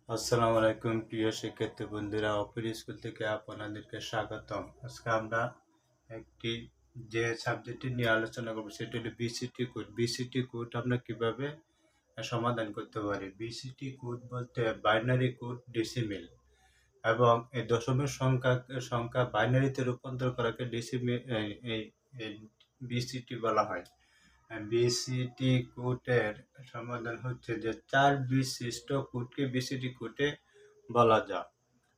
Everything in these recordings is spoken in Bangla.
আসসালামু আলাইকুম প্রিয় শিক্ষার্থী বন্ধুরা, অপর স্কুল থেকে আপনাদেরকে স্বাগতম। আজকে আমরা একটি যে সাবজেক্টটি নিয়ে আলোচনা করব সেটি হলো বিসিটি কোড। বিসিটি কোড আমরা কিভাবে সমাধান করতে পারি। বিসিটি কোড বলতে বাইনারি কোড ডেসিমেল, এবং এই দশমিক সংখ্যা বাইনারিতে রূপান্তর করাকে ডেসিমেল এই বিসিটি বলা হয়। বিসিটি কোডের সমাধান হচ্ছে যে 4 বিশিষ্ট কোডকে বিসিটি কোডে বলা যায়।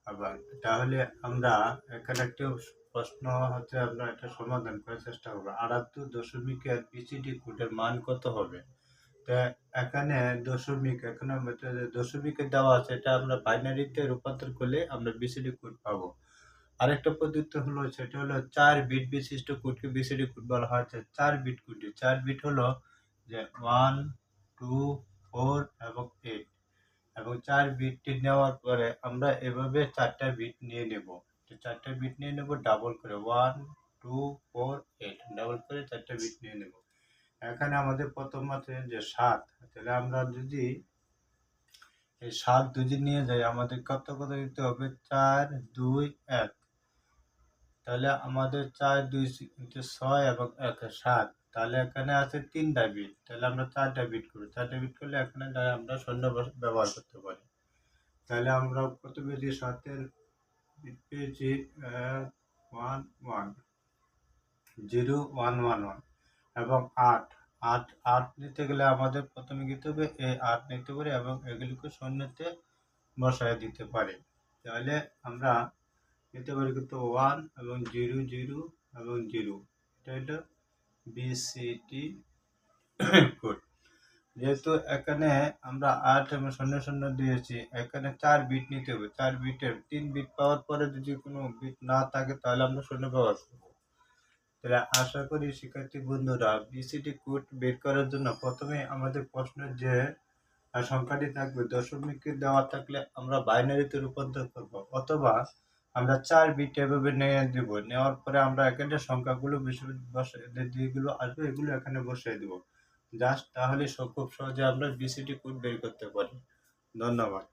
আবার তাহলে আমরা এখানে একটা প্রশ্ন হচ্ছে, আমরা এটা সমাধান করার চেষ্টা করবো। 78 দশমিকের বিসিটি কোডের মান কত হবে? তো এখানে দশমিকে দেওয়া আছে, এটা আমরা বাইনারিতে রূপান্তর করলে আমরা বিসিডি কোড পাবো। আরেকটা পদ্ধতি হলো, সেটা হলো 4 বিট বিশিষ্ট কোডকে বিসিডি কোড বলা হয়। 4 বিট কোড, 4 বিট হলো যে 1, 2, 4 এবং 8, এবং 4 বিটটি নেওয়ার পরে আমরা এভাবে 4টা বিট নিয়ে নেব। 4টা বিট নিয়ে নেব ডাবল করে, 1, 2, 4, 8 ডাবল করে 4টা বিট নিয়ে নেব। এখানে আমাদের প্রথম আছে যে 7, তাহলে আমরা যদি এই 7 যদি নিয়ে যাই, আমাদের কত দিতে হবে? 4, 2, 1। তাহলে আমাদের 4, 2, 6 এবং 1 7। তাহলে এখানে আছে 3টা বিট, তাহলে আমরা 4টা বিট করি। 4টা বিট করলে এখানে আমরা শূন্য ব্যবহার করতে পারি। তাহলে আমরা কত পেয়েছি? 7-এর বিট পেয়েছি 1 1 0 1 1 1 এবং 8 8 8 নিতে গেলে আমাদের প্রথমে নিতে হবে এই 8 নিতে পারি এবং এগুলিকে শূন্যতে বসায় দিতে পারি। তাহলে আমরা নিতে পারি কিন্তু 1 এবং 0 0 এবং 0। এটা হলো বিসিটি কোড। যেহেতু এখানে আমরা 8 এবং 0 0 দিয়েছি, এখানে 4 বিট নিতে হবে। 4 বিটের 3 বিট পাওয়ার পরে যদি কোনো বিট না থাকে তাহলে আমরা শূন্য ব্যবহার করব। তাহলে আশা করি শিক্ষার্থী বন্ধুরা, বিসিটি কোড বের করার জন্য প্রথমে আমাদের প্রশ্নের যে সংখ্যাটি থাকবে, দশমিকে দেওয়া থাকলে আমরা বাইনারিতে রূপান্তর করব, অথবা আমরা 4 বিট এভাবে নিয়ে দেব। নেওয়ার পরে আমরা এখানে সংখ্যাগুলো যেগুলো আসবে এগুলো এখানে বসিয়ে দেব জাস্ট। তাহলে খুব সহজে আমরা বিসিটি কোড বের করতে পারি। ধন্যবাদ।